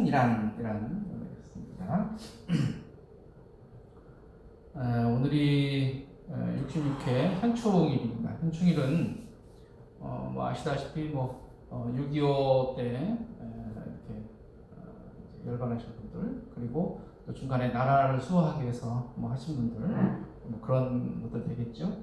현충이란 있습니다. 오늘이 66회 현충일입니다. 현충일은 뭐 아시다시피 6.25 때 이렇게 열반하신 분들, 그리고 또 중간에 나라를 수호하기 위해서 하신 분들, 그런 것들 되겠죠.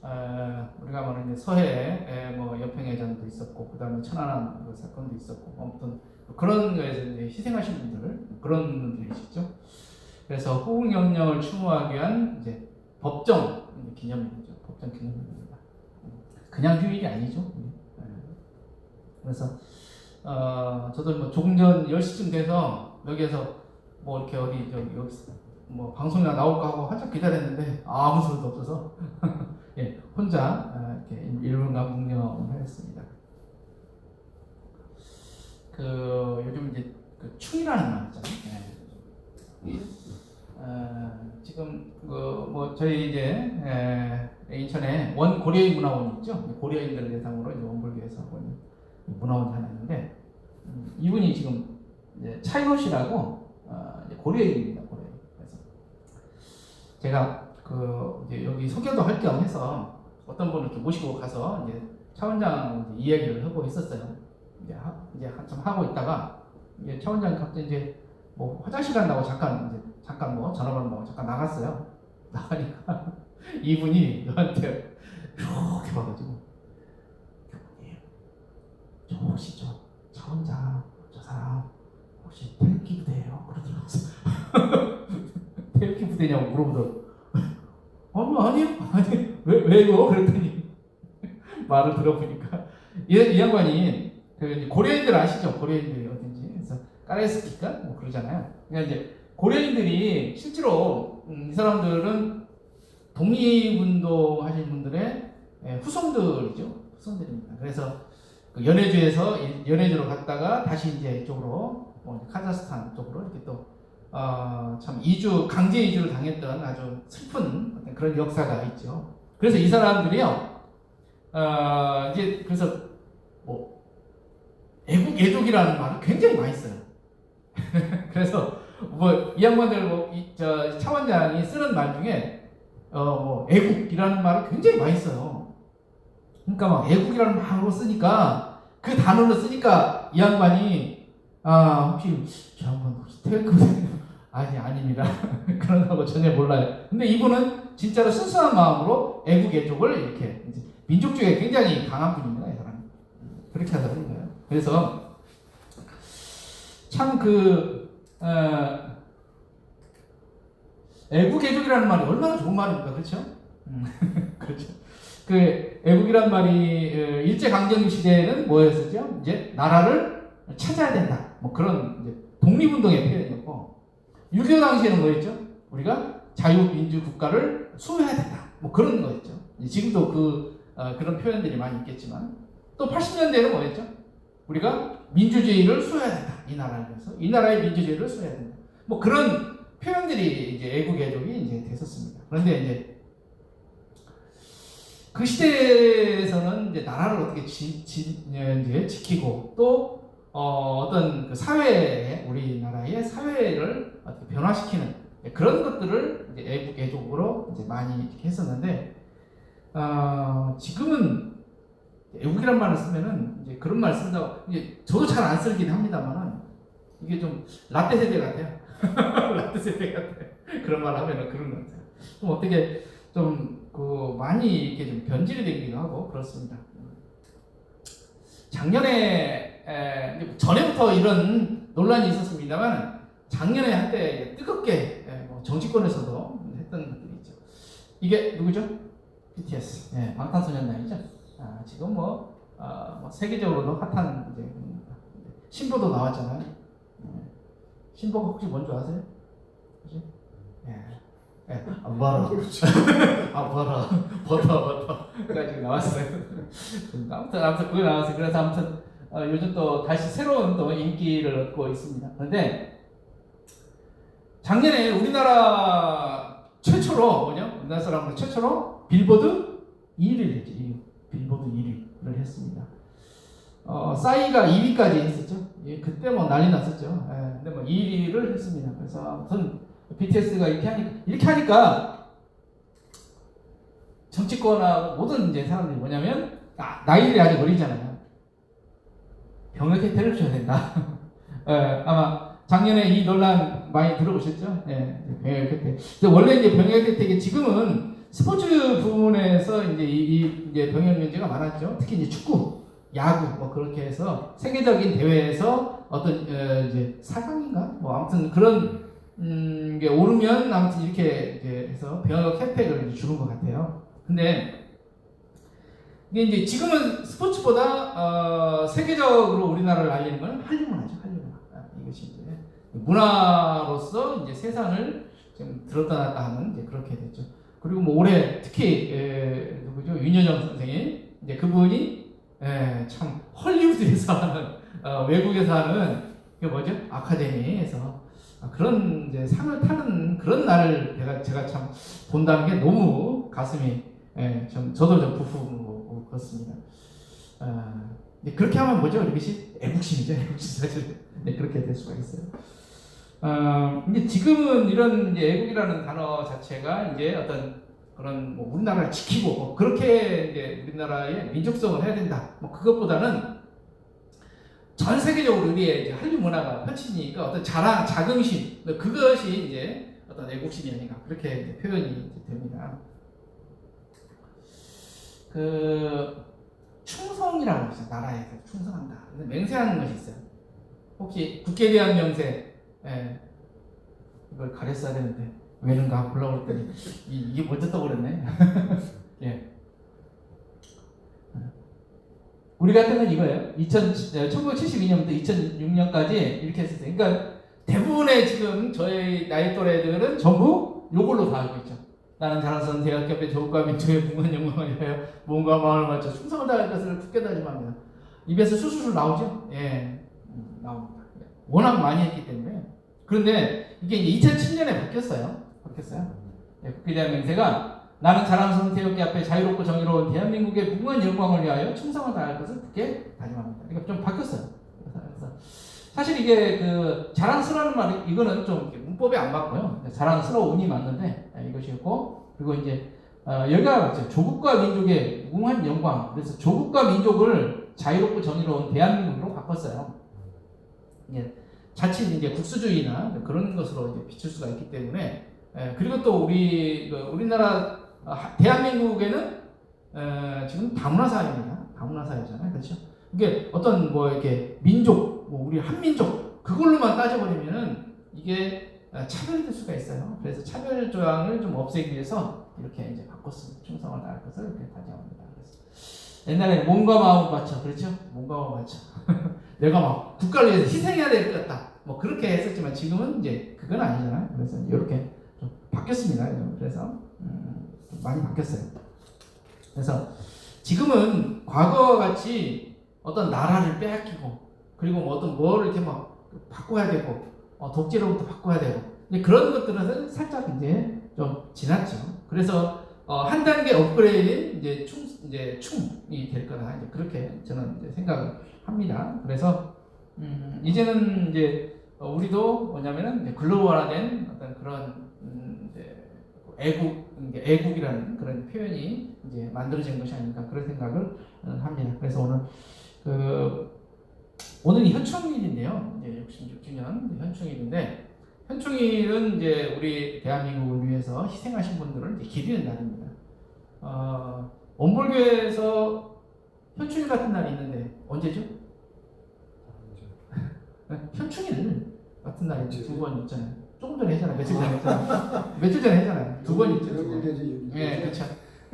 우리가 말하는 이제 서해에 연평해전도 있었고, 그 다음에 천안함 사건도 있었고, 아무튼 그런 거에서 이제 희생하신 분들, 그런 분들이시죠. 그래서 호국영령을 추모하기 위한 이제 법정 기념일이죠. 법정 기념일입니다. 그냥 휴일이 아니죠. 그래서 저도 조금 전 10시쯤 돼서 여기에서 이렇게 여기 방송이나 나올까 하고 한참 기다렸는데 아무 소리도 없어서 예, 혼자 이렇게 1분간 묵념을 했습니다. 요즘 이제 충이라는 말 있잖아요. 지금 저희 이제 인천에 원고려인 문화원이 있죠. 고려인들을 대상으로 이제 원불교에서 하고 있는 문화원이 하나 있는데, 이분이 지금 이제 차이노시라고 고려인입니다. 고려인. 그래서 제가 이제 여기 소개도 할 겸 해서 어떤 분을 이렇게 모시고 가서 이제 차 원장 이야기를 하고 있었어요. 이제 한참 하고 있다가 이제 차 원장이 갑자기 이제 화장실 간다고 잠깐 전화 받는다고 잠깐 나갔어요. 나가니까 이분이 저한테 이렇게 봐가지고, 교수님, 저 혹시 차 원장 저 사람 혹시 태극기 부대예요? 그러더라고요. 태극기 부대냐고 물어보더라고요. 아니요. 왜요? 그랬더니 말을 들어보니까 이 양반이 고려인들 아시죠? 고려인들이 어딘지. 그래서 까레스키가 그러잖아요. 그러니까 이제 고려인들이 실제로 이 사람들은 독립운동 하신 분들의 후손들입니다. 그래서 연해주로 갔다가 다시 이제 이쪽으로 카자흐스탄 쪽으로 이렇게 또 참 강제 이주를 당했던 아주 슬픈 그런 역사가 있죠. 그래서 이 사람들이요, 이제 그래서 애국이라는 말을 굉장히 많이 써요. 그래서 이 양반들 차 원장이 쓰는 말 중에 애국이라는 말을 굉장히 많이 써요. 그러니까 막 애국이라는 말로 쓰니까, 그 단어로 쓰니까 이 양반이 혹시 저 양반 혹시 태극기 아닙니다. 그런 거 전혀 몰라요. 근데 이분은 진짜로 순수한 마음으로 애국애족을 이렇게 이제 민족주의에 굉장히 강한 분입니다. 이 사람 그렇게 하더라고요. 거예요. 그래서 참 애국애족이라는 말이 얼마나 좋은 말입니까, 그렇죠? 그렇죠. 애국이란 말이 일제강점기 시대에는 뭐였었죠? 이제 나라를 찾아야 된다. 그런 이제 독립운동의 표현이었고, 6.25 당시에는 뭐였죠? 우리가 자유민주 국가를 수호해야 된다. 그런 거였죠. 지금도 그런 표현들이 많이 있겠지만, 또 80년대에는 뭐였죠? 우리가 민주주의를 수호해야 된다. 이 나라에 대해서 이 나라의 민주주의를 수호해야 된다. 그런 표현들이 이제 애국애족이 이제 됐었습니다. 그런데 이제 그 시대에서는 이제 나라를 어떻게 이제 지키고, 또 어떤 사회에, 우리나라의 사회를 어떻게 변화시키는 그런 것들을 이제 애국으로 이제 많이 이렇게 했었는데, 지금은 애국이란 말을 쓰면은 이제 그런 말 쓴다고, 이제 저도 잘 안 쓰긴 합니다만은 이게 좀 라떼 세대 같아요. 라떼 세대 같아요. 그런 말 하면은 그런 것 같아요. 좀 어떻게 좀 많이 이렇게 좀 변질이 되기도 하고 그렇습니다. 작년에 전에부터 이런 논란이 있었습니다만, 작년에 한때 뜨겁게 정치권에서도 했던 것들이 있죠. 이게 누구죠? BTS, 방탄소년단이죠. 지금 세계적으로도 핫한 이제 신보도 나왔잖아요. 신보가 혹시 뭔지 아세요? 그렇지? 버터 그래가지고 나왔어요. 아무튼 그게 나왔어요. 그래서 아무튼 요즘 또 다시 새로운 또 인기를 얻고 있습니다. 그런데 작년에 우리나라 최초로 우리나라 사람으로 최초로 빌보드 1위를 했죠. 빌보드 1위를 했습니다. 싸이가 2위까지 했었죠. 예, 그때 뭐 난리 났었죠. 예, 근데 뭐 2위를 했습니다. 그래서 아무튼 BTS가 이렇게 하니까 정치권하고 모든 이제 사람들이 뭐냐면 나이들이 아직 어리잖아요. 병역 혜택을 줘야 된다. 예, 아마 작년에 이 논란 많이 들어보셨죠? 예, 병역 혜택. 근데 원래 이제 병역 혜택이 지금은 스포츠 부분에서 이제 이제 병역 면제가 많았죠. 특히 이제 축구, 야구 뭐 그렇게 해서 세계적인 대회에서 어떤 이제 4강인가 뭐 아무튼 그런 게 오르면 아무튼 이렇게 이제 해서 병역 혜택을 이제 주는 것 같아요. 근데 이게 이제 지금은 스포츠보다 세계적으로 우리나라를 알리는 건 한류 문화죠. 한류 문화. 이것이 이제 문화로서 이제 세상을 좀 들었다 놨다 하는 이제 그렇게 됐죠. 그리고 뭐 올해 특히 누구죠? 윤여정 선생님 이제 그분이 참 헐리우드에서 하는 외국에서 하는 그 뭐죠? 아카데미에서 그런 이제 상을 타는 그런 날을 제가 참 본다는 게 너무 가슴이 저도 좀 부풀고 그렇습니다. 그렇게 하면 뭐죠? 이것이 애국심이죠. 애국심 사실 그렇게 될 수가 있어요. 근데 지금은 이런 이제 애국이라는 단어 자체가 이제 어떤 그런 뭐 우리나라를 지키고 뭐 그렇게 이제 우리나라의 민족성을 해야 된다. 뭐 그것보다는 전 세계적으로 우리의 이제 한류 문화가 펼치니까 어떤 자랑, 자긍심 그것이 이제 어떤 애국심이 아닌가 그렇게 이제 표현이 됩니다. 그 충성이라고 있어요. 나라에서 충성한다. 맹세하는 것이 있어요. 혹시 국회에 대한 명세 이걸 가렸어야 되는데 왜는가 보려고 했더니 이게 먼저 떠버렸네. 예. 우리 같은 건 이거예요. 1972년부터 2006년까지 이렇게 했었어요. 그러니까 대부분의 지금 저희 나이 또래들은 전부 요걸로 다 알고 있죠. 나는 자라선 대학교의 조국과 민족의 붕한 영광을 위하여 몸과 마음을 맞춰 충성을 다할 것을 굳게 다짐합니다. 입에서 술술 나오죠. 예, 나옵니다. 워낙 많이 했기 때문에. 그런데 이게 이제 2007년에 바뀌었어요. 예, 국회에 대한 맹세가 나는 자랑스러운 태극기 앞에 자유롭고 정의로운 대한민국의 무궁한 영광을 위하여 충성을 다할 것을 굳게 다짐합니다. 그러니까 좀 바뀌었어요. 그래서 사실 이게 그 자랑스러운 말이 이거는 좀 문법에 안 맞고요. 자랑스러운이 맞는데 이것이었고 그리고 이제 여기가 조국과 민족의 무궁한 영광. 그래서 조국과 민족을 자유롭고 정의로운 대한민국으로 바꿨어요. 예, 자칫 이제 국수주의나 그런 것으로 이제 비출 수가 있기 때문에 그리고 또 우리나라 대한민국에는 지금 다문화 사회입니다. 다문화 사회잖아요, 그렇죠? 이게 어떤 뭐 이렇게 민족, 뭐 우리 한민족 그걸로만 따져버리면은 이게 차별이 될 수가 있어요. 그래서 차별 조항을 좀 없애기 위해서 이렇게 이제 바꿨습니다. 충성을 다할 것을 이렇게 다짐합니다. 그래서 옛날에 몸과 마음을 바쳐, 그렇죠? 몸과 마음을 바쳐. 내가 막 국가를 위해서 희생해야 될 것 같다. 뭐 그렇게 했었지만 지금은 이제 그건 아니잖아요. 그래서 이렇게 좀 바뀌었습니다. 그래서 많이 바뀌었어요. 그래서 지금은 과거와 같이 어떤 나라를 빼앗기고 그리고 뭐 어떤 뭐를 이렇게 막 바꿔야 되고 독재로부터 바꿔야 되고 그런 것들은 살짝 이제 좀 지났죠. 그래서 한 단계 업그레이드인 이제 충이 될 거다. 이제 그렇게 저는 이제 생각을 합니다. 그래서 이제는 이제 우리도 뭐냐면은 이제 글로벌화된 어떤 그런 이제 애국이라는 그런 표현이 이제 만들어진 것이 아닌가 그런 생각을 합니다. 그래서 오늘이 현충일인데요. 이제 66주년 현충일인데 현충일은 이제 우리 대한민국을 위해서 희생하신 분들을 이제 기리는 날입니다. 원불교에서 현충일 같은 날이 있는데 언제죠? 현충일 같은 날이 두 번 있잖아요. 조금 전에 했잖아요. 며칠 전에 했잖아요. 며칠 전에 했잖아요. 두 번 있죠. 예, 그렇죠.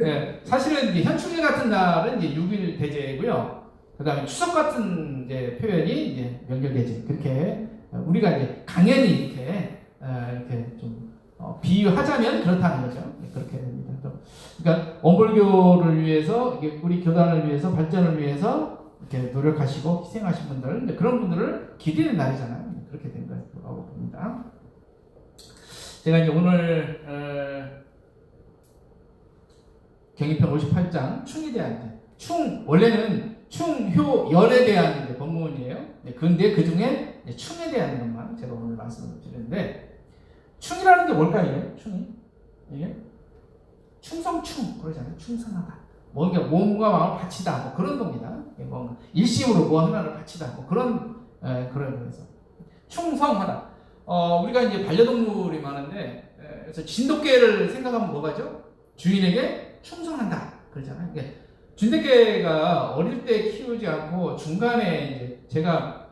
예, 사실은 이제 현충일 같은 날은 이제 6일 대제고요. 그다음에 추석 같은 이제 표현이 이제 명절 대제. 그렇게 우리가 이제 강연히 이렇게 좀 비유하자면 그렇다는 거죠. 그렇게 됩니다. 그러니까 원불교를 위해서 우리 교단을 위해서 발전을 위해서 이렇게 노력하시고 희생하신 분들 그런 분들을 기리는 날이잖아요. 그렇게 된 거라고 봅니다. 제가 이제 오늘 경희편 58장 충에 대한 충 원래는 충효열에 대한 이제 법문이에요. 그런데 그 중에 충에 대한 것만 제가 오늘 말씀을 드리는데, 충이라는 게 뭘까요? 충이 이게 충성충 그러잖아요. 충성하다. 뭔가 몸과 마음을 바치다. 뭐 그런 겁니다. 뭐 일심으로 뭐 하나를 바치다. 뭐 그런 거에서 충성하다. 우리가 이제 반려동물이 많은데, 그래서 진돗개를 생각하면 뭐가죠? 주인에게 충성한다. 그러잖아요. 진돗개가 어릴 때 키우지 않고 중간에 이제 제가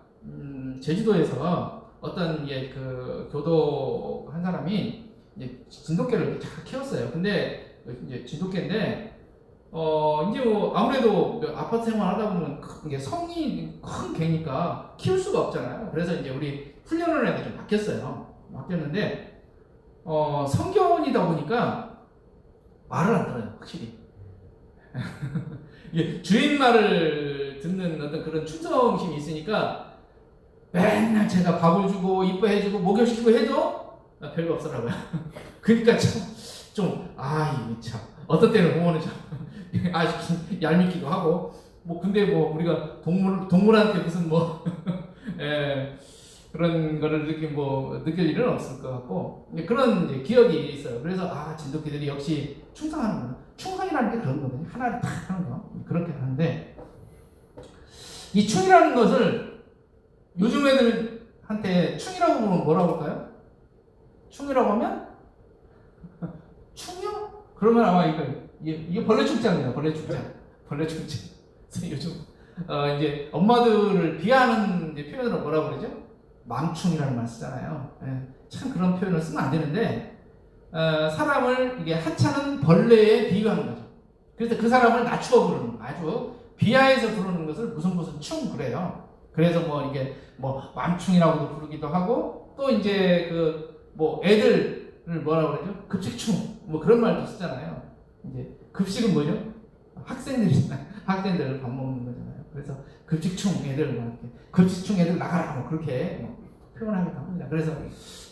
제주도에서 어떤 그 교도 한 사람이 이제 진돗개를 이렇게 잘 키웠어요. 근데 이제 진돗개인데 이제 뭐 아무래도 아파트 생활하다 보면 이게 성이 큰 개니까 키울 수가 없잖아요. 그래서 이제 우리 훈련을 해서 좀 바뀌었는데 성견이다 보니까 말을 안 들어요, 확실히. 주인 말을 듣는 어떤 그런 충성심이 있으니까 맨날 제가 밥을 주고 이뻐해주고 목욕시키고 해도 별거 없더라고요. 그러니까 좀 이거 참 어떤 때는 보면은 참 얄밉기도 하고 뭐 근데 뭐 우리가 동물한테 무슨 뭐 그런 거를 느낄 일은 없을 것 같고 그런 이제 기억이 있어요. 그래서 진돗개들이 역시 충성하는구나. 충성이라는 게 그런 거거든요. 하나를 탁 하는 거 그렇게 하는데, 이 충이라는 것을 요즘 애들한테 충이라고 부르면 뭐라고 할까요? 충이라고 하면 충이요? 그러면 아마 이게 벌레 축제입니다. 벌레 축제. 그래서 요즘 이제 엄마들을 비하하는 표현으로 뭐라고 그러죠? 망충이라는 말 쓰잖아요. 참 그런 표현을 쓰면 안 되는데, 사람을 이게 하찮은 벌레에 비유하는 거죠. 그래서 그 사람을 낮추어 부르는 거, 아주 비하해서 부르는 것을 무슨 충 그래요. 그래서 뭐 이게 뭐 망충이라고도 부르기도 하고, 또 이제 뭐 애들을 뭐라고 그러죠? 급식충 뭐 그런 말도 쓰잖아요. 이제 급식은 뭐죠? 학생들 밥 먹는 거잖아요. 그래서 급식충 애들 이렇게 급식충 애들 나가라 뭐 그렇게 표현하기도 합니다. 그래서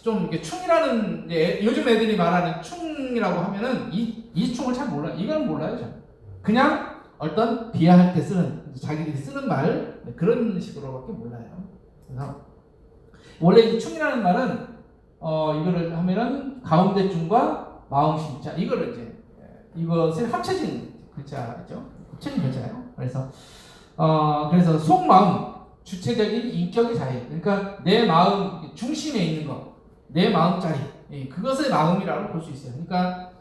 좀 이렇게 충이라는 요즘 애들이 말하는 충이라고 하면은 이 충을 잘 몰라요. 이건 몰라요, 잘. 그냥 어떤 비하할 때 쓰는 자기들이 쓰는 말 그런 식으로밖에 몰라요. 그래서 원래 이 충이라는 말은 이거를 하면은 가운데 충과 마음심자 이것을 합쳐진 글자죠. 합쳐진 글자예요. 그래서 속마음 주체적인 인격의 자유. 그러니까 내 마음 중심에 있는 것, 내 마음자리, 그것을 마음이라고 볼 수 있어요. 그러니까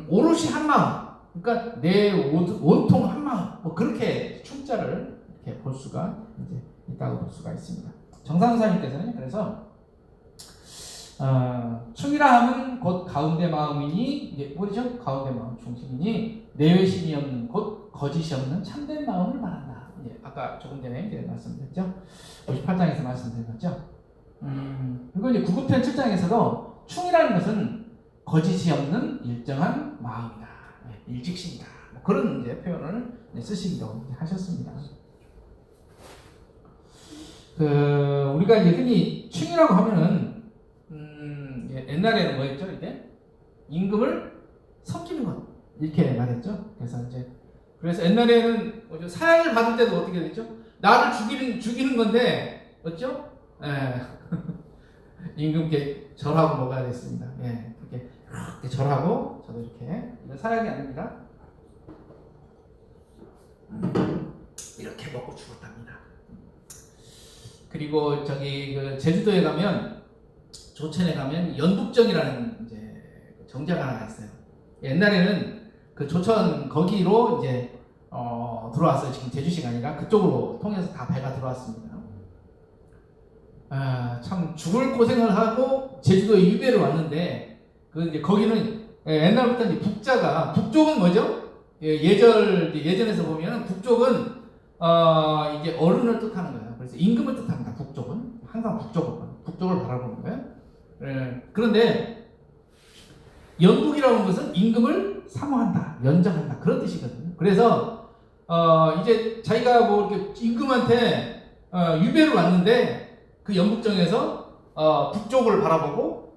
오롯이 한 마음, 그러니까 내 온통 한 마음, 뭐 그렇게 충자를 이렇게 볼 수가 이제 있다고 볼 수가 있습니다. 정상사님께서는 그래서 충이라 하면 곧 가운데 마음이니, 뭐죠? 가운데 마음 중심이니 내외심이 없는 곧 거짓이 없는 참된 마음을 말한다. 아까 조금 전에 이제 말씀드렸죠. 58장에서 말씀드렸죠. 그리고 이제 구급편 7장에서도 충이라는 것은 거짓이 없는 일정한 마음이다, 일직심이다. 뭐 그런 이제 표현을 쓰시기도 하셨습니다. 우리가 이제 흔히 충이라고 하면은 옛날에는 뭐였죠? 이게 임금을 섬기는 것 이렇게 말했죠. 그래서 옛날에는 사약을 받을 때도 어떻게 됐죠? 나를 죽이는 건데 맞죠? 임금께 절하고 먹어야 됐습니다. 그렇게 절하고 저도 이렇게 이건 사약이 아닙니다. 이렇게 먹고 죽었답니다. 그리고 제주도에 가면 조천에 가면 연북정이라는 이제 정자가 하나 있어요. 옛날에는 그 조천 거기로 이제 들어왔어요. 지금 제주시가 아니라 그쪽으로 통해서 다 배가 들어왔습니다. 참 죽을 고생을 하고 제주도에 유배를 왔는데 이제 거기는 옛날부터 이제 북쪽은 뭐죠? 예전에서 보면 북쪽은 이게 어른을 뜻하는 거예요. 그래서 임금을 뜻합니다. 북쪽은 항상 북쪽을 바라보는 거예요. 그런데 연북이라는 것은 임금을 사모한다, 연정한다 그런 뜻이거든요. 그래서 이제 자기가 뭐 이렇게 임금한테 유배를 왔는데 그 연북정에서 북쪽을 바라보고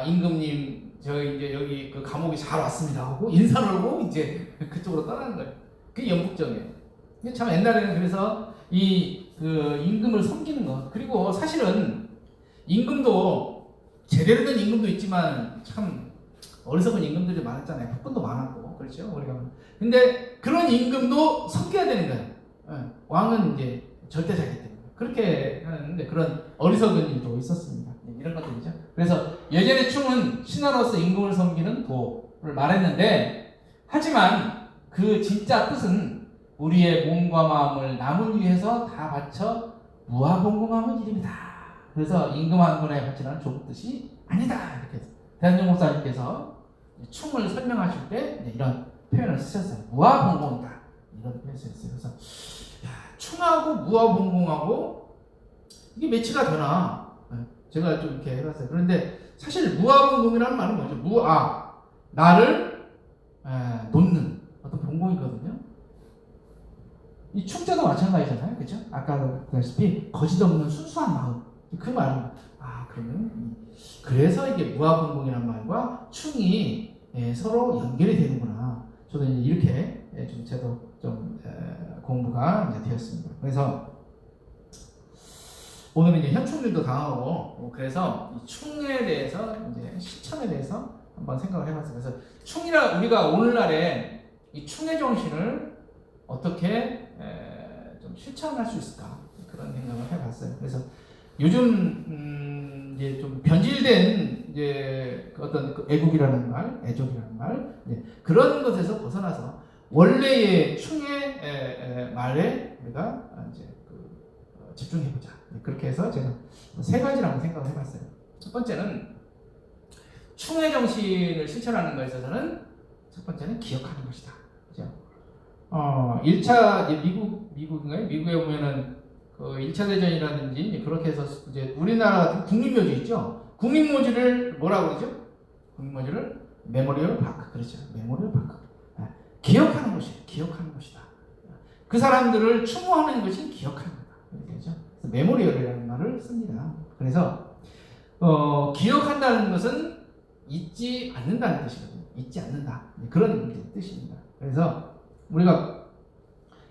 임금님 이제 여기 그 감옥에 잘 왔습니다 하고 인사를 하고 이제 그쪽으로 떠나는 거예요. 그게 연북정이에요. 이게 참 옛날에는 그래서 이 그 임금을 섬기는 것, 그리고 사실은 임금도 제대로 된 임금도 있지만 참 어리석은 임금들이 많았잖아요. 폭군도 많았고 그렇죠 우리가. 근데 그런 임금도 섬겨야 되는 거예요. 왕은 이제 절대자기 때문에 그렇게 하는데 그런 어리석은 일도 있었습니다. 이런 것들이죠. 그래서 예전의 충은 신하로서 임금을 섬기는 도를 말했는데, 하지만 그 진짜 뜻은 우리의 몸과 마음을 남을 위해서 다 바쳐 무아봉공하는 일입니다. 그래서 임금 한 분에 바치는 좁은 뜻이 아니다. 이렇게 해서 대한종 목사님께서 충을 설명하실 때 이런 표현을 쓰셨어요. 무아봉공이다. 이런 표현을 쓰셨어요. 그래서 충하고 무아봉공하고 이게 매치가 되나? 제가 좀 이렇게 해봤어요. 그런데 사실 무아봉공이라는 말은 뭐죠? 무아, 나를 놓는 어떤 봉공이거든요. 이 충자도 마찬가지잖아요, 그렇죠? 아까도 그랬다시피 거짓 없는 순수한 마음, 그 말은 그러면 그래서 이게 무아봉공이라는 말과 충이 서로 연결이 되는구나. 저도 이제 이렇게 좀 저도 좀 공부가 이제 되었습니다. 그래서 오늘은 이제 현충일도 당하고, 그래서 이 충에 대해서 이제 실천에 대해서 한번 생각을 해봤어요. 그래서 충이라 우리가 오늘날에 이 충의 정신을 어떻게 좀 실천할 수 있을까, 그런 생각을 해봤어요. 그래서 요즘 이제 좀 변질된 이제 어떤 그 애국이라는 말, 애족이라는 말, 그런 것에서 벗어나서 원래의 충의 말에 우리가 이제 집중해보자. 그렇게 해서 제가 세 가지를 한번 생각을 해봤어요. 첫 번째는 충의 정신을 실천하는 것에 있어서는 첫 번째는 기억하는 것이다. 그죠? 1차 미국인가요? 미국에 보면은 그 1차 대전이라든지 그렇게 해서 이제 우리나라 국립묘지 있죠? 국립묘지를 뭐라고 그러죠? 국립묘지를 메모리얼 파크. 그렇죠. 메모리얼 파크. 기억하는 것이, 기억하는 것이다. 그 사람들을 추모하는 것이 기억하는 거다. 그렇죠? 메모리얼이라는 말을 씁니다. 그래서 기억한다는 것은 잊지 않는다는 뜻이거든요. 잊지 않는다. 그런 뜻입니다. 그래서 우리가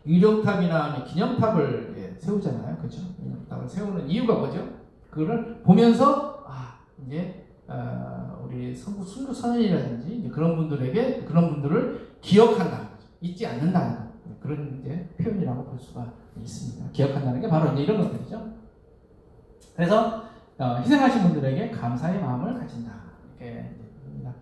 유령탑이나 기념탑을 세우잖아요. 그렇죠? 기념탑을 세우는 이유가 뭐죠? 그거를 보면서 이제 우리 sun구 선현이라든지 그런 분들에게 그런 분들을 기억한다는 거죠. 잊지 않는다는 거. 그런 이제 표현이라고 볼 수가 있습니다. 기억한다는 게 바로 이제 이런 것들이죠. 그래서 희생하신 분들에게 감사의 마음을 가진다. 이렇게 합니다.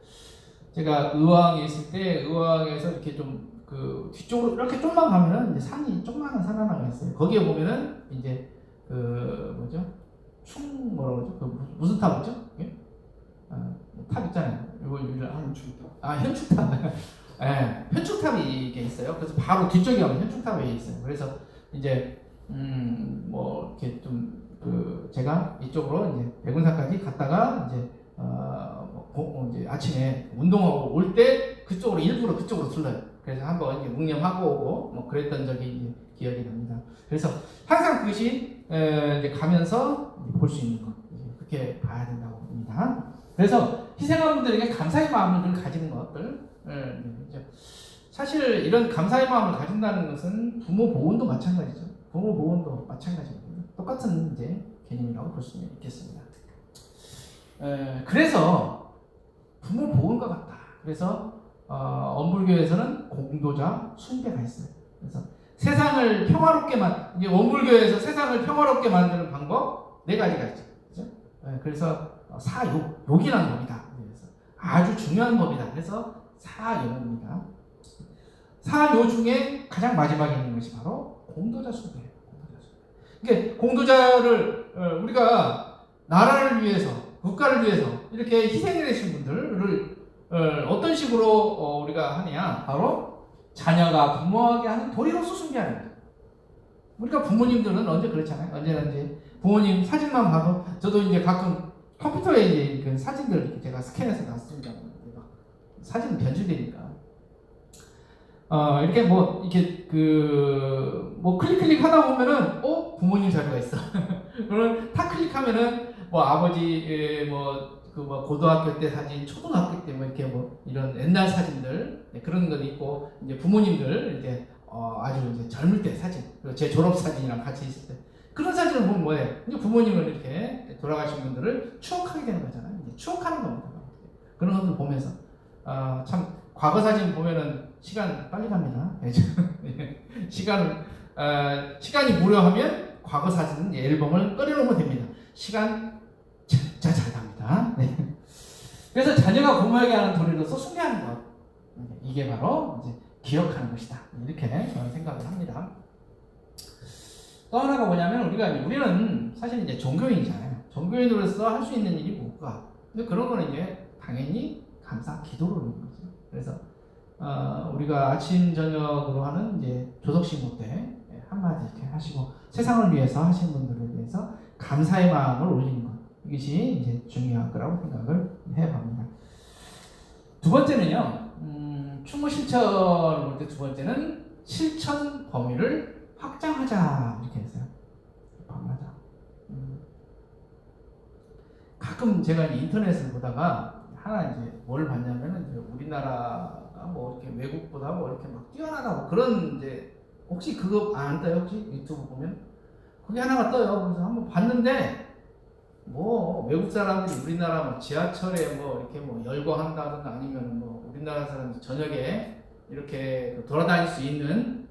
제가 의왕에 있을 때 의왕에서 이렇게 좀 그 뒤쪽으로 이렇게 좀만 가면은 이제 산이 조그마한 산 하나가 있어요. 거기에 보면은 이제 그 뭐죠? 뭐라고 그러죠? 그 무슨 탑이죠? 예? 탑 있잖아요. 이걸 현충탑. 현충탑. 네, 현충탑이 이게 있어요. 그래서 바로 뒤쪽에 가면 현충탑이 있어요. 그래서 이제 뭐 이렇게 좀 그 제가 이쪽으로 이제 백운산까지 갔다가 이제 이제 아침에 운동하고 올 때 그쪽으로 일부러 그쪽으로 들러요. 그래서 한번 이제 묵념하고 오고 뭐 그랬던 적이 이제 기억이 납니다. 그래서 항상 그것이 이제 가면서 볼 수 있는 것, 그렇게 봐야 된다고 봅니다. 그래서 희생한 분들에게 감사의 마음을 가지는 것들. 사실 이런 감사의 마음을 가진다는 것은 부모 보온도 마찬가지죠. 부모 보온도 마찬가지거든요. 똑같은 이제 개념이라고 볼 수 있겠습니다. 그래서 부모 보온과 같다. 그래서 원불교에서는 공도자 숭배가 있어요. 그래서 세상을 평화롭게 이제 원불교에서 세상을 평화롭게 만드는 방법 4가지가 있죠. 그렇죠? 그래서 욕이라는 법이다. 그래서 아주 중요한 법이다. 그래서 사욕입니다. 사요 중에 가장 마지막에 있는 것이 바로 공도자 숭배예요. 그러니까 공도자를 우리가 나라를 위해서, 국가를 위해서 이렇게 희생해 내신 분들을 어떤 식으로 우리가 하느냐? 바로 자녀가 부모에게 하는 도리로서 숭배하는 거예요. 우리가 부모님들은 언제 그렇잖아요. 언제나 이제 부모님 사진만 봐도 저도 이제 가끔 컴퓨터에 이제 그 사진들 이렇게 제가 스캔해서 놨습니다. 사진은 변질되니까. 이렇게 뭐 이렇게 뭐 클릭 하다 보면은 부모님 자료가 있어. 그러면 탁 클릭하면은 뭐 아버지 뭐 고등학교 때 사진, 초등학교 때 뭐 이렇게 뭐 이런 옛날 사진들 그런 거 있고 이제 부모님들 이제 아주 이제 젊을 때 사진, 그리고 제 졸업 사진이랑 같이 있을 때 그런 사진을 보면 뭐예요? 이제 부모님을 이렇게 돌아가신 분들을 추억하게 되는 거잖아요. 이제 추억하는 겁니다. 그런 것들 보면서 참 과거 사진 보면은 시간 빨리 갑니다. 시간이 무료하면 과거 사진 앨범을 꺼내놓으면 됩니다. 시간 진짜 잘 갑니다. 네. 그래서 자녀가 부모에게 하는 도리로서 숭배하는 것, 이게 바로 이제 기억하는 것이다. 이렇게 저는 생각을 합니다. 또 하나가 뭐냐면 우리는 사실 이제 종교인이잖아요. 종교인으로서 할 수 있는 일이 뭘까? 근데 그런 거는 이제 당연히 감사 기도로 하는 거죠. 그래서 우리가 아침 저녁으로 하는 이제 조석신고 때 한마디 이렇게 하시고 세상을 위해서 하신 분들에 대해서 감사의 마음을 올리는 것, 이것이 이제 중요할 거라고 생각을 해봅니다. 두 번째는요, 충무 실천을 볼 때 두 번째는 실천 범위를 확장하자, 이렇게 했어요. 확장하자. 가끔 제가 인터넷을 보다가 하나 이제 뭘 봤냐면은 이제 우리나라가 뭐 이렇게 외국보다 뭐 이렇게 막 뛰어나다고 그런 이제 혹시 그거 안 떠요? 혹시 유튜브 보면 그게 하나가 떠요. 그래서 한번 봤는데 뭐 외국 사람들이 우리나라 뭐 지하철에 뭐 이렇게 뭐 열거한다든가 아니면 뭐 우리나라 사람들 저녁에 이렇게 돌아다닐 수 있는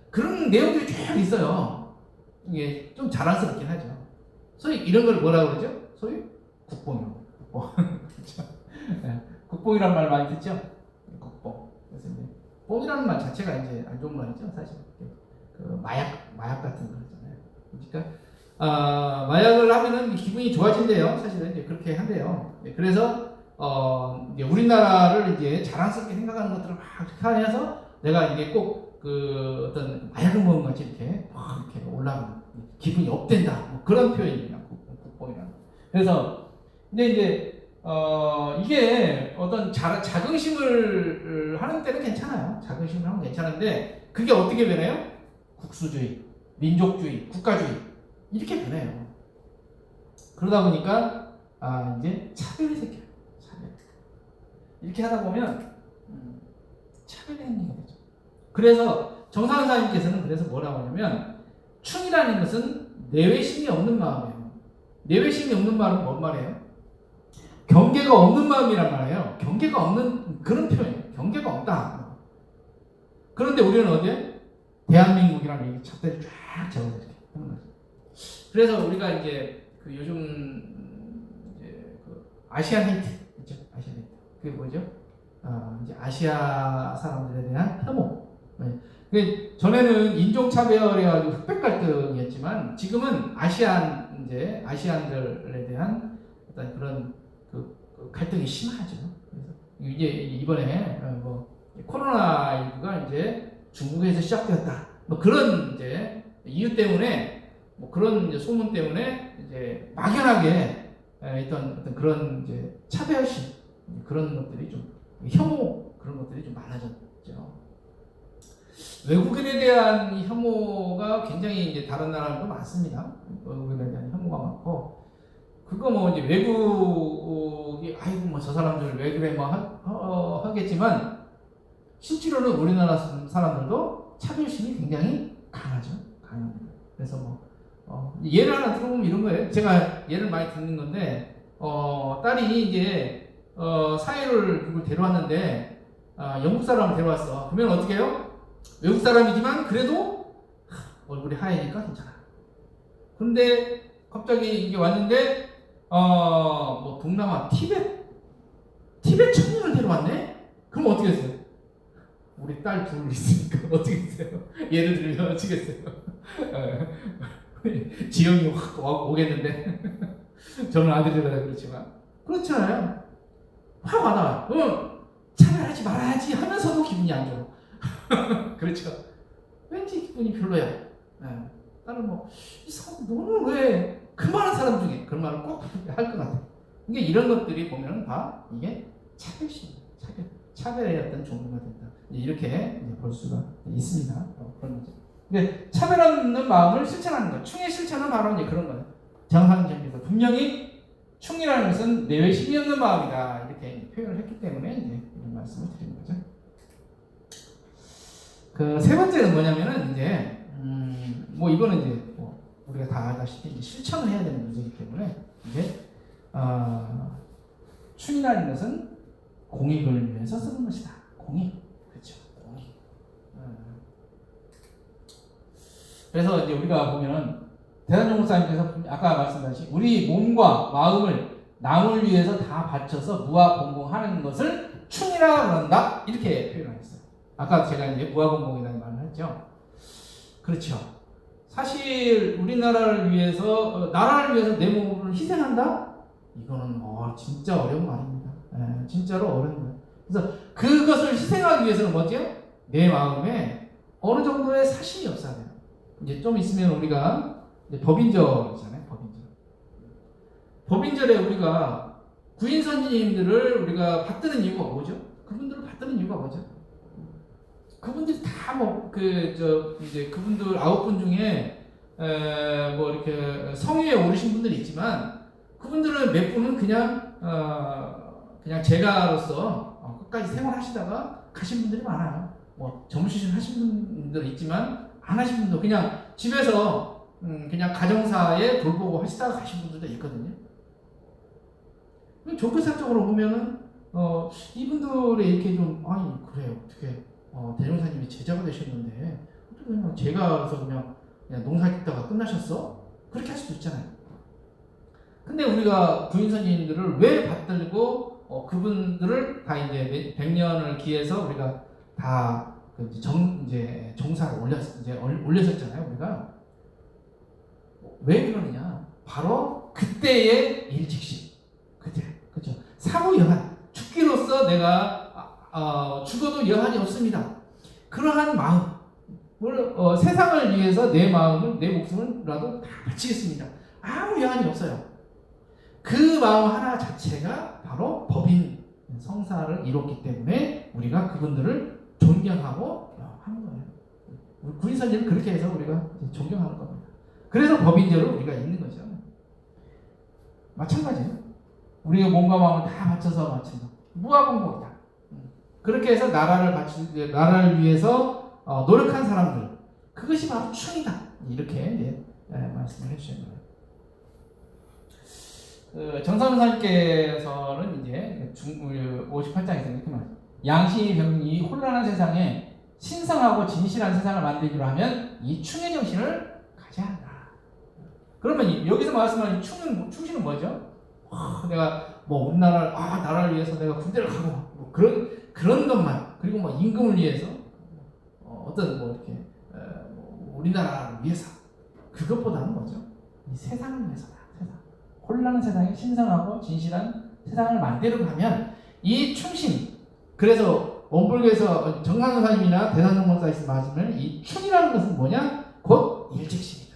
그런 내용들이 쭉 있어요. 이게 좀 자랑스럽긴 하죠. 소위 이런 걸 뭐라고 그러죠? 소위 국뽕이라고. 그렇죠? 네. 국뽕이란 말 많이 듣죠? 국뽕. 그래서 이제 뽕이라는 말 자체가 이제 안 좋은 말이죠, 사실. 그 마약 같은 거잖아요. 그러니까 마약을 하면은 기분이 좋아진대요. 사실은 이제 그렇게 한대요. 네, 그래서 이제 우리나라를 이제 자랑스럽게 생각하는 것들을 막 해서 내가 이게 꼭 그 어떤 마약을 먹은 것 같이 이렇게 막 이렇게 올라가는 기분이 업된다. 뭐 그런 표현이에요. 국뽕이라는. 그래서 근데 이제 이게 어떤 자긍심을 하는 때는 괜찮아요. 자긍심을 하면 괜찮은데 그게 어떻게 변해요? 국수주의, 민족주의, 국가주의 이렇게 변해요. 그러다 보니까 이제 차별이 생겨요. 차별. 이렇게 하다 보면 차별의 행위가 되죠. 그래서 정상사님께서는 그래서 뭐라고 하냐면 충이라는 것은 내외심이 없는 마음이에요. 내외심이 없는 말은 뭔 말이에요? 경계가 없는 마음이란 말이에요. 경계가 없는 그런 표현이에요. 경계가 없다. 그런데 우리는 어디에? 대한민국이라는 얘기 잣대를 쫙 잡아서 이렇게 하는 거죠. 그래서 우리가 이제 그 요즘 이제 그 아시안 헤이트 있죠? 아시안 헤이트. 그게 뭐죠? 이제 아시아 사람들에 대한 혐오. 네. 그 전에는 인종차별이라고 흑백 갈등이었지만 지금은 아시안들에 대한 어떤 그런 그 갈등이 심하죠. 그래서 이제 이번에 뭐 코로나19가 이제 중국에서 시작되었다. 뭐 그런 이제 이유 때문에 뭐 그런 이제 소문 때문에 이제 막연하게 어떤 그런 이제 차별심 그런 것들이 좀 혐오 그런 것들이 좀 많아졌죠. 외국인에 대한 혐오가 굉장히 이제 다른 나라도 많습니다. 외국인에 대한 혐오가 많고 그거 뭐 이제 외국이 아이고 뭐 저 사람들 왜 그래 뭐 하겠지만 실제로는 우리나라 사람들도 차별심이 굉장히 강하죠. 강합니다. 그래서 뭐 예를 하나 들어보면 이런 거예요. 제가 예를 많이 듣는 건데 딸이 이제 사회를 누굴 데려왔는데 영국 사람을 데려왔어. 그러면 어떻게 해요? 외국 사람이지만 그래도 얼굴이 하얘니까 괜찮아. 그런데 갑자기 이게 왔는데 뭐 동남아 티벳 청년을 데려왔네? 그럼 어떻게 했어요? 우리 딸 둘 있으니까 어떻게 했어요? 예를 들면 어떻게 했어요? 지영이 확 오겠는데 저는 아들이라 그렇지만 그렇잖아요. 확 와나 차별하지 말아야지 하면서도 기분이 안 좋아. 그렇죠. 왠지 기분이 별로야. 나는 뭐 이 사람 너는 왜 그 많은 사람 중에 그런 말을 꼭 할 것 같아. 이게 이런 것들이 보면 다 이게 차별심, 차별의 어떤 종류가 된다. 이렇게 볼 수가 있습니다. 그런 거죠. 근데 차별하는 마음을 실천하는 것, 충의 실천은 바로 이제 그런 거예요. 정상적에서 분명히 충이라는 것은 내외심이 없는 마음이다 이렇게 표현을 했기 때문에 이제 이런 말씀을 드리는 거죠. 그 세 번째는 뭐냐면은 이제 뭐 이거는 이제 뭐 우리가 다 알다시피 이제 실천을 해야 되는 문제이기 때문에 이제 춘이라는 것은 공익을 위해서 쓰는 것이다. 공익, 그렇죠? 공익. 그래서 이제 우리가 보면은 대단정 목사님께서 아까 말씀하신 우리 몸과 마음을 남을 위해서 다 바쳐서 무아봉공하는 것을 춘이라 그런다 이렇게 표현하셨어요. 아까 제가 이제 무아봉공이라는 말을 했죠. 그렇죠. 사실 우리나라를 위해서 나라를 위해서 내 몸을 희생한다? 이거는 진짜 어려운 말입니다. 진짜로 어려운 거예요. 그래서 그것을 희생하기 위해서는 뭐죠? 내 마음에 어느 정도의 사심이 없어야 돼요. 이제 좀 있으면 우리가 이제 법인절이잖아요. 법인절에 우리가 구인 선지님들을 우리가 받드는 이유가 뭐죠? 그분들을 받드는 이유가 뭐죠? 그분들이 다 이제 그분들 9분 중에 뭐 이렇게 성위에 오르신 분들이 있지만 그분들은 몇 분은 그냥 제가로서 끝까지 생활하시다가 가신 분들이 많아요. 뭐 점심 하신 분들 있지만 안 하신 분도 그냥 집에서 그냥 가정사에 돌보고 하시다가 가신 분들도 있거든요. 종교사적으로 보면은 이분들의 이렇게 좀 그래요 어떻게 대종사님이 제자가 되셨는데 어떻게 그냥 제가서 그냥 농사짓다가 끝나셨어? 그렇게 할 수도 있잖아요. 근데 우리가 부인선님들을 왜 받들고 그분들을 다 이제 100년을 기해서 우리가 다 이제 종사를 올렸었잖아요. 우리가 왜 그러느냐? 바로 그때의 일직시, 그렇죠. 사후 여한, 죽기로서 내가 죽어도 여한이 없습니다. 그러한 마음을 세상을 위해서 내 마음을 내 목숨을라도 다 바치겠습니다. 아무 여한이 없어요. 그 마음 하나 자체가 바로 법인 성사를 이뤘기 때문에 우리가 그분들을 존경하고 하는 거예요. 구인선님은 그렇게 해서 우리가 존경하는 겁니다. 그래서 법인제로 우리가 있는 거죠. 마찬가지예요. 우리의 몸과 마음을 다 바쳐서 바친 거. 무아공복이다. 그렇게 해서 나라를 위해서 노력한 사람들. 그것이 바로 춘이다. 이렇게 이제 말씀을 해주신 거예요. 정선사님께서는 이제 58장에서 이렇게 말해요. 양심이 병이 혼란한 세상에 신성하고 진실한 세상을 만들기로 하면 이 충의 정신을 가져야 한다. 그러면 여기서 말씀하는 충신은 뭐죠? 내가 뭐 우리나라를 나라를 위해서 내가 군대를 가고 뭐 그런 것만 그리고 뭐 임금을 위해서 어떤 뭐 이렇게 우리나라를 위해서 그것보다는 뭐죠? 이 세상을 위해서다. 혼란한 세상에 신성하고 진실한 세상을 만들어 가면 이 충신 그래서 원불교에서 정강사님이나 대산정 목사에서 말씀을 이 충이라는 것은 뭐냐? 곧 일직심이다.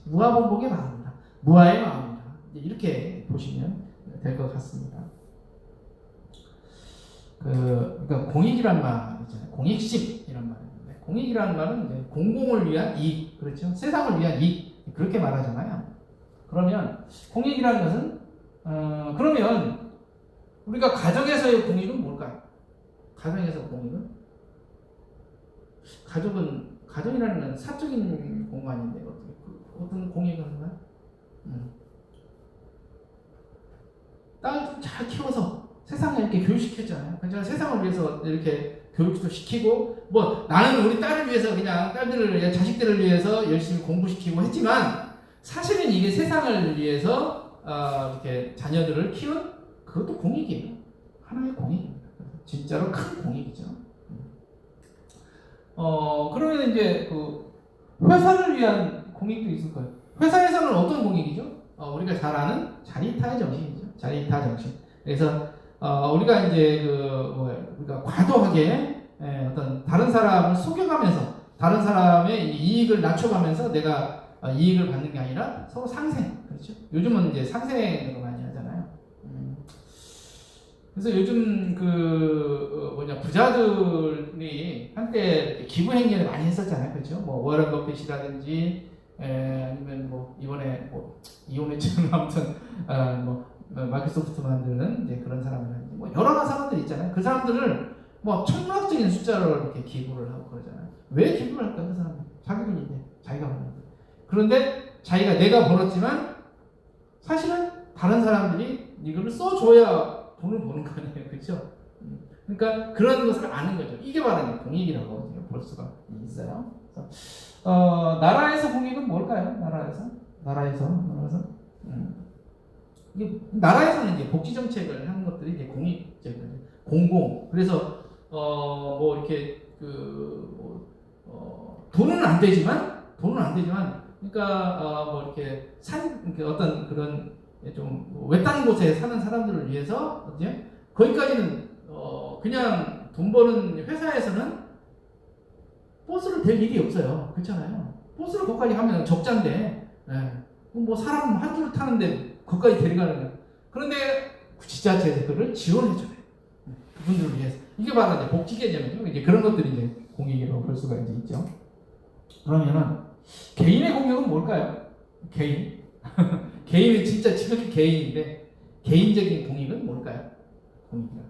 무아봉복의 마음이다. 무아의 마음이다. 이렇게 보시면 될 것 같습니다. 그러니까 공익이란 말 있잖아요. 공익심 이란 말인데 공익이라는 말은 이제 공공을 위한 이익, 그렇죠? 세상을 위한 이익 그렇게 말하잖아요. 그러면 공익이라는 것은 그러면 우리가 가정에서의 공익은 뭘까요? 가정에서 공익은 가정이라는 건 사적인 공간인데 어떤 공익을 하나요? 딸 좀 잘 키워서 세상에 이렇게 교육시켰잖아요. 그러니까 세상을 위해서 이렇게 교육도 시키고 뭐 나는 우리 딸을 위해서 그냥 자식들을 위해서 열심히 공부시키고 했지만 사실은 이게 세상을 위해서 이렇게 자녀들을 키운 그것도 공익이에요. 하나의 공익입니다. 진짜로 큰 공익이죠. 그러면 이제 그 회사를 위한 공익도 있을 거예요. 회사에서는 어떤 공익이죠? 우리가 잘 아는 자리이타의 정신이죠. 자리이타 정신. 그래서 우리가 이제 우리가 과도하게 어떤 다른 사람을 속여가면서 다른 사람의 이익을 낮춰가면서 내가 이익을 받는 게 아니라 서로 상생. 그렇죠? 요즘은 이제 상생으로 많이 하잖아요. 그래서 요즘 부자들이 한때 기부 행위를 많이 했었잖아요. 그렇죠? 뭐 워런 버핏이라든지 아니면 뭐 이번에 뭐 이혼했지만 아무튼 마이크로소프트 만드는 이제 그런 사람들 뭐 여러 가지 사람들 있잖아요. 그 사람들을 뭐 천문학적인 숫자를 이렇게 기부를 하고 그러잖아요. 왜 기부를 할까? 그 사람은 자기 돈인데 자기가 버는. 그런데 자기가 내가 벌었지만 사실은 다른 사람들이 이거를 써줘야 돈을 버는 거 아니에요, 그렇죠? 그러니까 그런 것을 아는 거죠. 이게 바로 공익이라고 볼 수가 있어요. 그래서, 나라에서 공익은 뭘까요? 나라에서 나라에서는 이제 복지 정책을 하는 것들이 이제 공익적인 공공. 그래서 뭐 이렇게 돈은 안 되지만 그러니까 뭐 이렇게 어떤 그런 좀 외딴 곳에 사는 사람들을 위해서 이제 거기까지는 그냥 돈 버는 회사에서는 버스를 댈 일이 없어요. 그렇잖아요. 버스를 거기까지 가면 적자인데, 뭐 사람 한 줄 타는데 거기까지 데려가는 거예요. 그런데 지자체에서 그걸 지원해줘요. 그분들을 위해서. 이게 바로 이제 복지 개념이죠. 이제 그런 것들이 이제 공익이라고 볼 수가 이제 있죠. 그러면은 개인의 공익은 뭘까요? 개인. 개인은 진짜 지극히 개인인데 개인적인 공익은 뭘까요? 공익이라.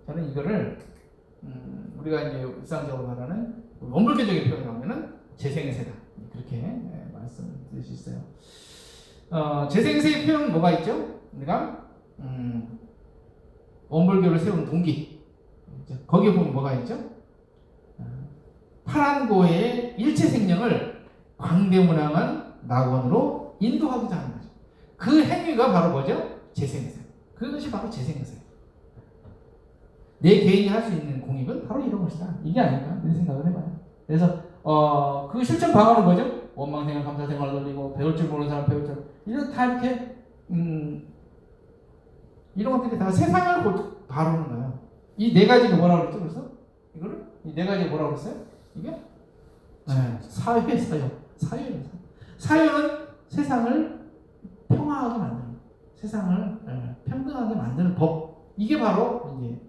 저는 이거를 우리가 이제 일상적으로 말하는 원불교적인 표현을 하면은 재생의 세다 그렇게 말씀드릴 수 있어요. 재생의 세의 표현은 뭐가 있죠? 우리가 원불교를 세운 동기 거기에 보면 뭐가 있죠? 파란고의 일체 생명을 광대문항한 낙원으로 인도하고자 하는 거죠. 그 행위가 바로 뭐죠? 재생의 세. 그것이 바로 재생의 세. 내 개인이 할 수 있는 공익은 바로 이런 것이다. 이게 아닐까? 이런 생각을 해봐요. 그래서 그 실천 방안은 뭐죠? 원망생활, 감사생활을 돌리고 배울 줄 모르는 사람 배울 줄 이런 다 이렇게 이런 것들이 다 세상을 바르는 거예요. 이 네 가지가 뭐라고 그랬죠? 그래서 이거를 이 네 가지가 뭐라고 그랬어요? 이게 사회예요. 사회는 세상을 평화하게 만드는 세상을 평등하게 만드는 법. 이게 바로 이제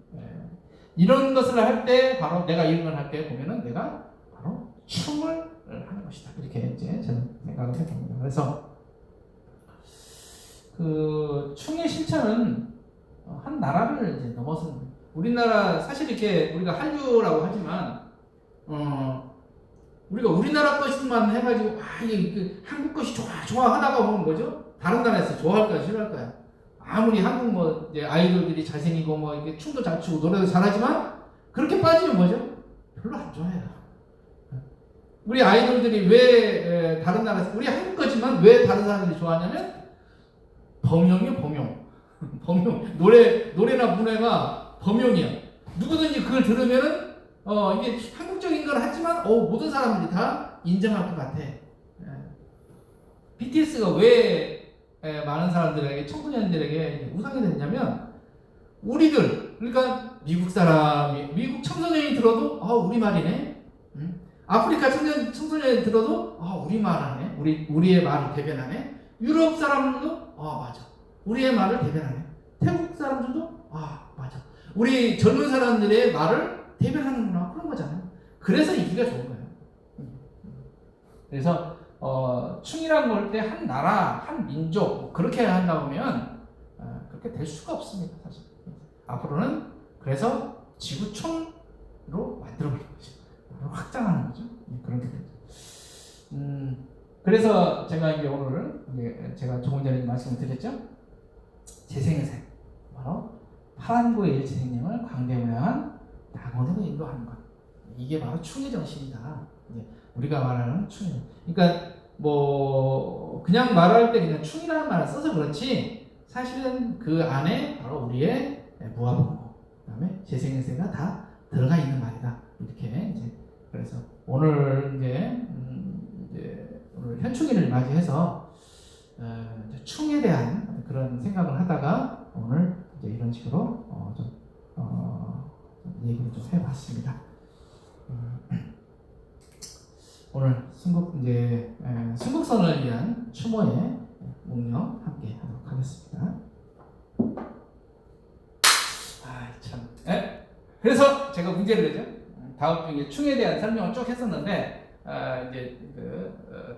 이런 것을 할 때 바로 내가 이런 걸 할 때 보면은 내가 바로 충을 하는 것이다. 이렇게 이제 저는 생각을 해봅니다. 그래서 그 충의 실천은 한 나라를 이제 넘어서는 우리나라 사실 이렇게 우리가 한류라고 하지만 우리가 우리나라 것만 해가지고 이게 한국 것이 좋아 하다가 보면 뭐죠? 다른 나라에서 좋아할까요? 싫어할까요? 아무리 한국 뭐 이제 아이돌들이 잘생기고 뭐 이게 춤도 잘 추고 노래도 잘하지만 그렇게 빠지면 뭐죠? 별로 안 좋아해요. 우리 아이돌들이 왜 다른 나라에서 우리 한국 거지만 왜 다른 사람들이 좋아하냐면 범용 노래나 문화가 범용이야. 누구든지 그걸 들으면은 이게 한국적인 걸 하지만 모든 사람들이 다 인정할 것 같아. BTS가 왜 많은 사람들에게 청소년들에게 우상이 됐냐면 우리들 그러니까 미국 사람이 미국 청소년이 들어도 우리 말이네. 아프리카 청소년이 들어도 우리 말하네. 우리의 말을 대변하네. 유럽 사람들도 맞아. 우리의 말을 대변하네. 태국 사람들도 맞아. 우리 젊은 사람들의 말을 대변하는구나. 그런 거잖아요. 그래서 인기가 좋은 거예요. 그래서 충이라는 걸 때 한 나라, 한 민족 그렇게 한다 보면 그렇게 될 수가 없습니다. 사실 앞으로는 그래서 지구촌으로 만들어버리는 거죠. 확장하는 거죠. 그런 게 되죠. 그래서 제가 이제 오늘 제가 조금 전에 말씀을 드렸죠. 재생의 생 바로 파란고의 일체생명을 광대문양한 낙원으로 인도하는 것. 이게 바로 충의 정신이다. 우리가 말하는 충. 그러니까 뭐 그냥 말할 때 그냥 충이라는 말을 써서 그렇지 사실은 그 안에 바로 우리의 무아봉고 그다음에 재생세가 다 들어가 있는 말이다. 이렇게 이제 그래서 오늘 이제 오늘 현충일을 맞이해서 충에 대한 그런 생각을 하다가 오늘 이제 이런 식으로 얘기를 좀 해봤습니다. 오늘 순국선을 위한 추모의 묵념 함께 하도록 하겠습니다. 참. 그래서 제가 문제를 내죠. 다음 중에 충에 대한 설명을 쭉 했었는데 이제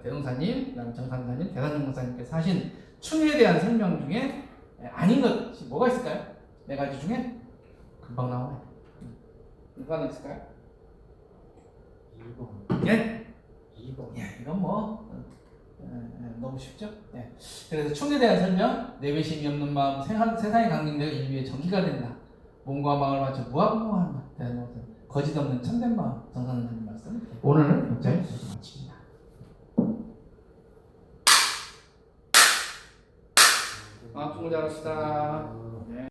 대동사님, 그다음 정상사님, 대산정 목사님께서 하신 충에 대한 설명 중에 아닌 것이 뭐가 있을까요? 네 가지 중에 금방 나오네. 누가 하나 있을까요? 2번. 예? 2번. 예, 이건 뭐 너무 쉽죠? 예. 그래서 충에 대한 설명, 내배심이 없는 마음, 세상의 강림되어 인류의 정기가 된다. 몸과 마음을 맞춰 무한무한 맛, 대한 것은 거짓 없는 참된 마음, 정상 선생님 말씀. 오늘 여기서 마칩니다. 아, 수고 잘하셨다. 네.